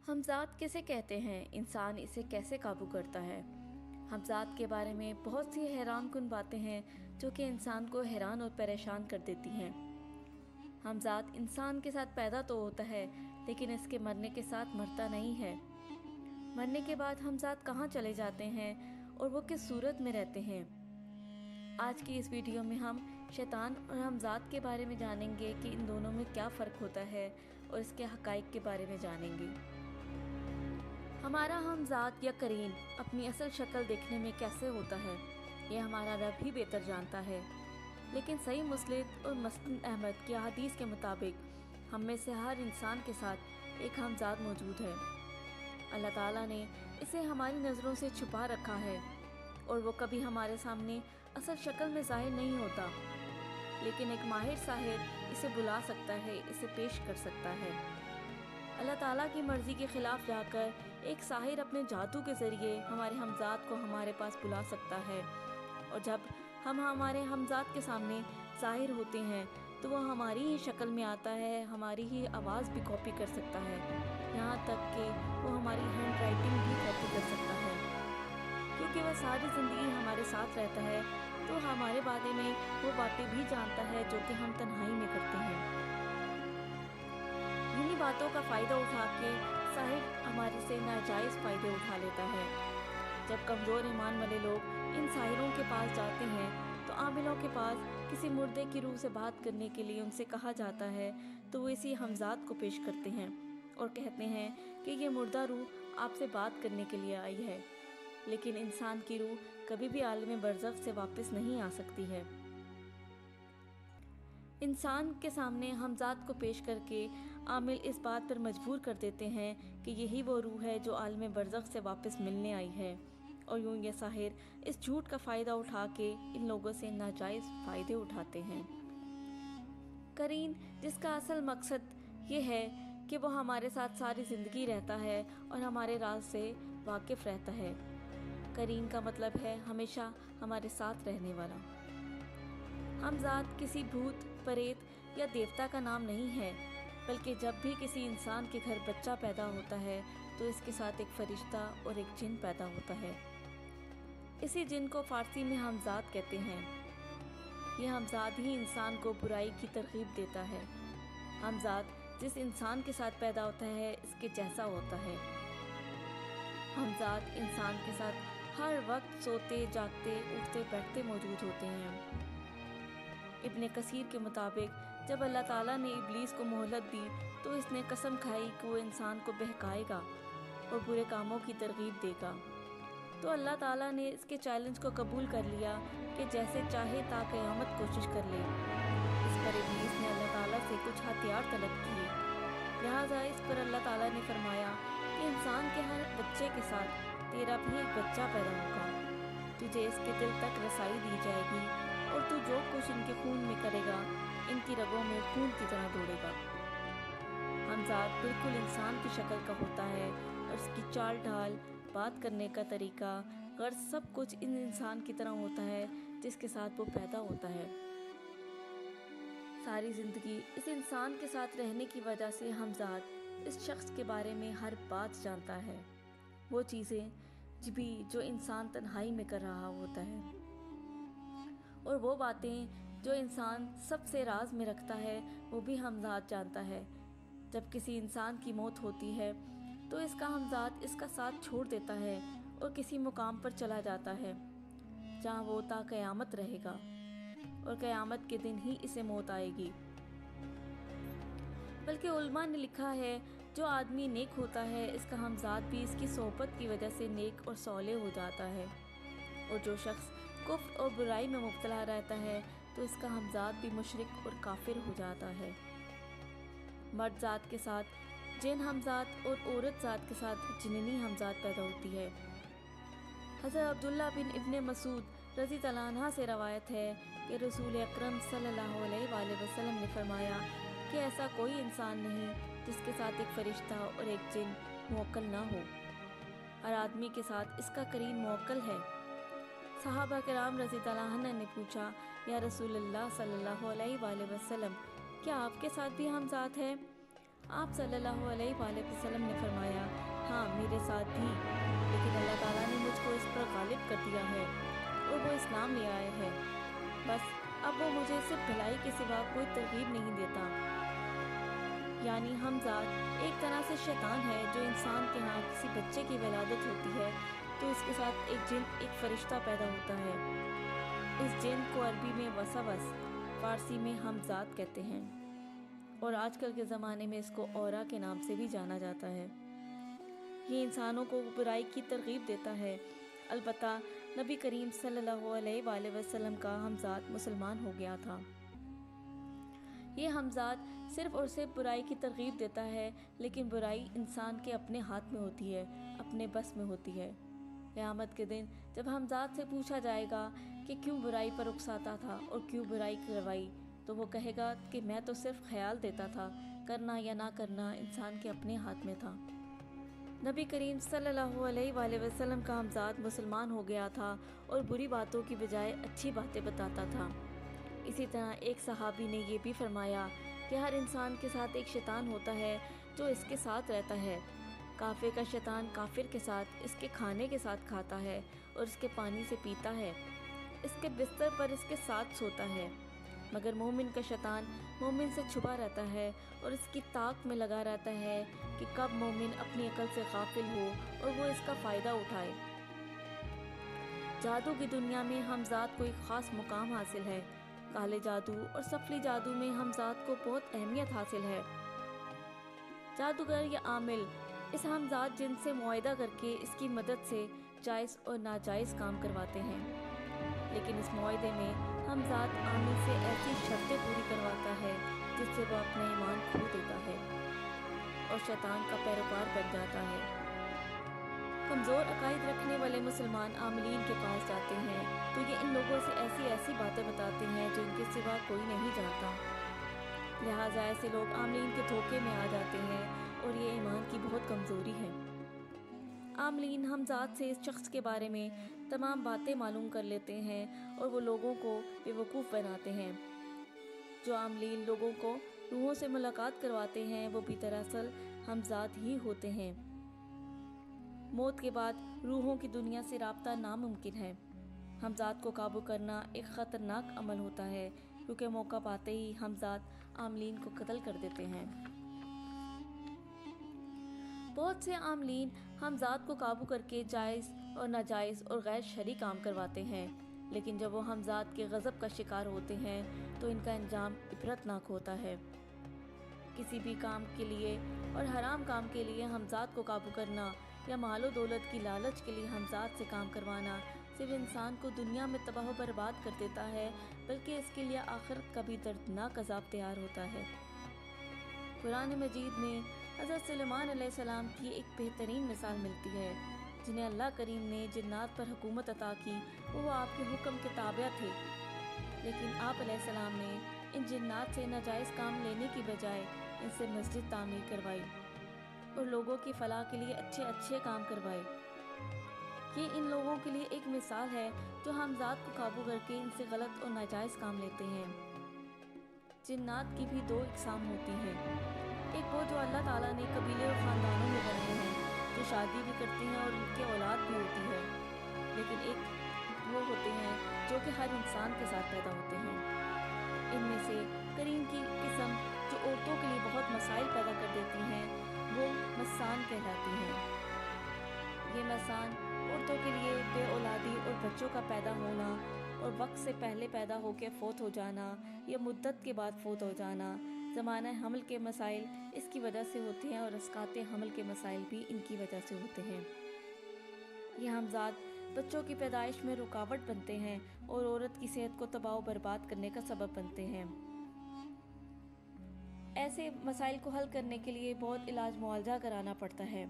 ہمزاد کسے کہتے ہیں؟ انسان اسے کیسے قابو کرتا ہے؟ ہمزاد کے بارے میں بہت سی حیران کن باتیں ہیں جو کہ انسان کو حیران اور پریشان کر دیتی ہیں۔ ہمزاد انسان کے ساتھ پیدا تو ہوتا ہے لیکن اس کے مرنے کے ساتھ مرتا نہیں ہے۔ مرنے کے بعد ہمزاد کہاں چلے جاتے ہیں اور وہ کس صورت میں رہتے ہیں؟ آج کی اس ویڈیو میں ہم شیطان اور ہمزاد کے بارے میں جانیں گے کہ ان دونوں میں کیا فرق ہوتا ہے اور اس کے حقائق کے بارے میں جانیں گے۔ ہمارا ہمزاد یا قرین اپنی اصل شکل دیکھنے میں کیسے ہوتا ہے یہ ہمارا رب ہی بہتر جانتا ہے، لیکن صحیح مسند اور مسند احمد کی احادیث کے مطابق ہم میں سے ہر انسان کے ساتھ ایک ہمزاد موجود ہے۔ اللہ تعالیٰ نے اسے ہماری نظروں سے چھپا رکھا ہے اور وہ کبھی ہمارے سامنے اصل شکل میں ظاہر نہیں ہوتا، لیکن ایک ماہر ساحر اسے بلا سکتا ہے، اسے پیش کر سکتا ہے۔ اللہ تعالیٰ کی مرضی کے خلاف جا کر ایک ساحر اپنے جادو کے ذریعے ہمارے ہمزاد کو ہمارے پاس بلا سکتا ہے، اور جب ہم ہمارے ہمزاد کے سامنے ظاہر ہوتے ہیں تو وہ ہماری ہی شکل میں آتا ہے، ہماری ہی آواز بھی کاپی کر سکتا ہے، یہاں تک کہ وہ ہماری ہینڈ رائٹنگ بھی کاپی کر سکتا ہے۔ کیونکہ وہ ساری زندگی ہمارے ساتھ رہتا ہے تو ہمارے بارے میں وہ باتیں بھی جانتا ہے جو کہ ہم تنہائی میں کرتے ہیں۔ انہی باتوں کا فائدہ اٹھا کے ساحر ہمارے سے ناجائز فائدے اٹھا لیتا ہے۔ جب کمزور ایمان والے لوگ ان ساحروں کے پاس جاتے ہیں تو عاملوں کے پاس کسی مردے کی روح سے بات کرنے کے لیے ان سے کہا جاتا ہے تو وہ اسی ہمزاد کو پیش کرتے ہیں اور کہتے ہیں کہ یہ مردہ روح آپ سے بات کرنے کے لیے آئی ہے، لیکن انسان کی روح کبھی بھی عالم برزخ سے واپس نہیں آ سکتی ہے۔ انسان کے سامنے ہمزاد کو پیش کر کے عامل اس بات پر مجبور کر دیتے ہیں کہ یہی وہ روح ہے جو عالم برزخ سے واپس ملنے آئی ہے، اور یوں یہ ساحر اس جھوٹ کا فائدہ اٹھا کے ان لوگوں سے ناجائز فائدے اٹھاتے ہیں۔ قرین، جس کا اصل مقصد یہ ہے کہ وہ ہمارے ساتھ ساری زندگی رہتا ہے اور ہمارے راز سے واقف رہتا ہے۔ قرین کا مطلب ہے ہمیشہ ہمارے ساتھ رہنے والا۔ ہمزاد کسی بھوت، پریت یا دیوتا کا نام نہیں ہے، بلکہ جب بھی کسی انسان کے گھر بچہ پیدا ہوتا ہے تو اس کے ساتھ ایک فرشتہ اور ایک جن پیدا ہوتا ہے۔ اسی جن کو فارسی میں ہمزاد کہتے ہیں۔ یہ ہمزاد ہی انسان کو برائی کی ترغیب دیتا ہے۔ ہمزاد جس انسان کے ساتھ پیدا ہوتا ہے اس کے جیسا ہوتا ہے۔ ہمزاد انسان کے ساتھ ہر وقت سوتے، جاگتے، اٹھتے، بیٹھتے موجود ہوتے ہیں۔ ابن کثیر کے مطابق جب اللہ تعالیٰ نے ابلیس کو مہلت دی تو اس نے قسم کھائی کہ وہ انسان کو بہکائے گا اور برے کاموں کی ترغیب دے گا، تو اللہ تعالیٰ نے اس کے چیلنج کو قبول کر لیا کہ جیسے چاہے تا قیامت کوشش کر لے۔ اس پر ابلیس نے اللہ تعالیٰ سے کچھ ہتھیار طلب کیے، لہٰذا اس پر اللہ تعالیٰ نے فرمایا کہ انسان کے ہر بچے کے ساتھ تیرا بھی ایک بچہ پیدا ہوگا، تجھے اس کے دل تک رسائی دی جائے گی اور تو جو کچھ ان کے خون میں کرے گا ان کی رگوں میں خون کی طرح دوڑے گا۔ ہمزاد بالکل انسان کی شکل کا ہوتا ہے اور اس کی چال ڈھال، بات کرنے کا طریقہ، غرض سب کچھ ان انسان کی طرح ہوتا ہے جس کے ساتھ وہ پیدا ہوتا ہے۔ ساری زندگی اس انسان کے ساتھ رہنے کی وجہ سے ہمزاد اس شخص کے بارے میں ہر بات جانتا ہے، وہ چیزیں بھی جو انسان تنہائی میں کر رہا ہوتا ہے، اور وہ باتیں جو انسان سب سے راز میں رکھتا ہے وہ بھی ہمزاد جانتا ہے۔ جب کسی انسان کی موت ہوتی ہے تو اس کا ہمزاد اس کا ساتھ چھوڑ دیتا ہے اور کسی مقام پر چلا جاتا ہے جہاں وہ تا قیامت رہے گا، اور قیامت کے دن ہی اسے موت آئے گی۔ بلکہ علماء نے لکھا ہے جو آدمی نیک ہوتا ہے اس کا ہمزاد بھی اس کی صحبت کی وجہ سے نیک اور صالح ہو جاتا ہے، اور جو شخص کفر اور برائی میں مبتلا رہتا ہے تو اس کا ہمزاد بھی مشرک اور کافر ہو جاتا ہے۔ مرد ذات کے ساتھ جن ہمزاد اور عورت ذات کے ساتھ جننی ہمزاد پیدا ہوتی ہے۔ حضرت عبداللہ بن ابن مسعود رضی اللہ عنہ سے روایت ہے کہ رسول اکرم صلی اللہ علیہ وآلہ وسلم نے فرمایا کہ ایسا کوئی انسان نہیں جس کے ساتھ ایک فرشتہ اور ایک جن موکل نہ ہو، ہر آدمی کے ساتھ اس کا قرین موکل ہے۔ صحابہ کرام رضی اللہ عنہ نے پوچھا، یا رسول اللہ صلی اللہ علیہ وآلہ وسلم، کیا آپ کے ساتھ بھی ہمزاد ہے؟ آپ صلی اللہ علیہ وآلہ وسلم نے فرمایا میرے ساتھ بھی، لیکن اللہ تعالیٰ نے مجھ کو اس پر غالب کر دیا ہے اور وہ اسلام لے آیا ہے۔ بس اب وہ مجھے صرف بھلائی کے سوا کوئی ترغیب نہیں دیتا۔ یعنی حمزاد ایک طرح سے شیطان ہے جو انسان کے ہاں کسی بچے کی ولادت ہوتی ہے تو اس کے ساتھ ایک جن، ایک فرشتہ پیدا ہوتا ہے۔ اس جن کو عربی میں وسوس، فارسی میں حمزاد کہتے ہیں، اور آج کل کے زمانے میں اس کو اورا کے نام سے بھی جانا جاتا ہے۔ یہ انسانوں کو برائی کی ترغیب دیتا ہے۔ البتہ نبی کریم صلی اللہ علیہ وآلہ وسلم کا حمزاد مسلمان ہو گیا تھا۔ یہ حمزاد صرف اور صرف برائی کی ترغیب دیتا ہے، لیکن برائی انسان کے اپنے ہاتھ میں ہوتی ہے، اپنے بس میں ہوتی ہے۔ قیامت کے دن جب حمزاد سے پوچھا جائے گا کہ کیوں برائی پر اکساتا تھا اور کیوں برائی کروائی، تو وہ کہے گا کہ میں تو صرف خیال دیتا تھا، کرنا یا نہ کرنا انسان کے اپنے ہاتھ میں تھا۔ نبی کریم صلی اللہ علیہ وآلہ وسلم کا حمزاد مسلمان ہو گیا تھا اور بری باتوں کی بجائے اچھی باتیں بتاتا تھا۔ اسی طرح ایک صحابی نے یہ بھی فرمایا کہ ہر انسان کے ساتھ ایک شیطان ہوتا ہے جو اس کے ساتھ رہتا ہے۔ کافر کا شیطان کافر کے ساتھ، اس کے کھانے کے ساتھ کھاتا ہے اور اس کے پانی سے پیتا ہے، اس کے بستر پر اس کے ساتھ سوتا ہے، مگر مومن کا شیطان مومن سے چھپا رہتا ہے اور اس کی طاق میں لگا رہتا ہے کہ کب مومن اپنی عقل سے غافل ہو اور وہ اس کا فائدہ اٹھائے۔ جادو کی دنیا میں حمزاد کو ایک خاص مقام حاصل ہے۔ کالے جادو اور سفلی جادو میں حمزاد کو بہت اہمیت حاصل ہے۔ جادوگر یا عامل اس حمزاد جن سے معاہدہ کر کے اس کی مدد سے جائز اور ناجائز کام کرواتے ہیں، لیکن اس معاہدے میں حمزاد عامل سے ایسی شرطیں پوری کرواتا ہے جس سے وہ اپنا ایمان کھو دیتا ہے اور شیطان کا پیروکار بن جاتا ہے۔ کمزور عقائد رکھنے والے مسلمان عاملین کے پاس جاتے ہیں تو یہ ان لوگوں سے ایسی ایسی باتیں بتاتے ہیں جو ان کے سوا کوئی نہیں جانتا، لہٰذا ایسے لوگ عاملین کے دھوکے میں آ جاتے ہیں اور یہ ایمان کی بہت کمزوری ہے۔ عاملین حمزاد سے اس شخص کے بارے میں تمام باتیں معلوم کر لیتے ہیں اور وہ لوگوں کو بے وقوف بناتے ہیں۔ جو عاملین لوگوں کو روحوں سے ملاقات کرواتے ہیں وہ بھی دراصل حمزاد ہی ہوتے ہیں۔ موت کے بعد روحوں کی دنیا سے رابطہ ناممکن ہے۔ حمزاد کو قابو کرنا ایک خطرناک عمل ہوتا ہے کیونکہ موقع پاتے ہی حمزاد عاملین کو قتل کر دیتے ہیں۔ بہت سے عاملین حمزاد کو قابو کر کے جائز اور ناجائز اور غیر شرعی کام کرواتے ہیں، لیکن جب وہ حمزاد کے غضب کا شکار ہوتے ہیں تو ان کا انجام عبرتناک ہوتا ہے۔ کسی بھی کام کے لیے اور حرام کام کے لیے حمزاد کو قابو کرنا یا مال و دولت کی لالچ کے لیے حمزاد سے کام کروانا صرف انسان کو دنیا میں تباہ و برباد کر دیتا ہے، بلکہ اس کے لیے آخرت کا بھی دردناک عذاب تیار ہوتا ہے۔ قرآن مجید میں حضرت سلیمان علیہ السلام کی ایک بہترین مثال ملتی ہے۔ جنہیں اللہ کریم نے جنات پر حکومت عطا کی، وہ آپ کے حکم کے تابع تھے، لیکن آپ علیہ السلام نے ان جنات سے ناجائز کام لینے کی بجائے ان سے مسجد تعمیر کروائی اور لوگوں کی فلاح کے لیے اچھے اچھے کام کروائے۔ یہ ان لوگوں کے لیے ایک مثال ہے جو حمزاد کو قابو کر کے ان سے غلط اور ناجائز کام لیتے ہیں۔ جنات کی بھی دو اقسام ہوتی ہیں، ایک وہ جو اللہ تعالیٰ نے قبیلے اور خاندانوں میں بنائے ہیں، جو شادی بھی کرتے ہیں اور ان کی اولاد بھی ہوتی ہے، لیکن ایک وہ ہوتے ہیں جو کہ ہر انسان کے ساتھ پیدا ہوتے ہیں۔ ان میں سے کریم کی قسم جو عورتوں کے لیے بہت مسائل پیدا کر دیتی ہیں وہ مسان کہلاتی ہیں۔ یہ مسان عورتوں کے لیے بے اولادی اور بچوں کا پیدا ہونا اور وقت سے پہلے پیدا ہو کے فوت ہو جانا یا مدت کے بعد فوت ہو جانا، زمانہ حمل کے مسائل اس کی وجہ سے ہوتے ہیں اور اسقاط حمل کے مسائل بھی ان کی وجہ سے ہوتے ہیں۔ یہ حمزاد بچوں کی پیدائش میں رکاوٹ بنتے ہیں اور عورت کی صحت کو تباہ و برباد کرنے کا سبب بنتے ہیں۔ ایسے مسائل کو حل کرنے کے لیے بہت علاج معالجہ کرانا پڑتا ہے۔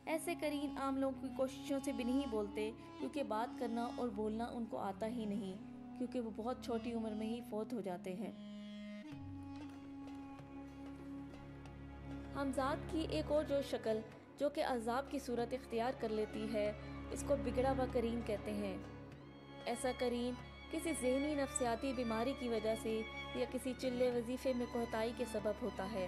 ایسے قرین عاملوں کی کوششوں سے بھی نہیں بولتے کیونکہ بات کرنا اور بولنا ان کو آتا ہی نہیں، کیونکہ وہ بہت چھوٹی عمر میں ہی فوت ہو جاتے ہیں۔ حمزاد کی ایک اور جو شکل جو کہ عذاب کی صورت اختیار کر لیتی ہے، اس کو بگڑا ہوا قرین کہتے ہیں۔ ایسا قرین کسی ذہنی نفسیاتی بیماری کی وجہ سے یا کسی چلے وظیفے میں کوتاہی کے سبب ہوتا ہے۔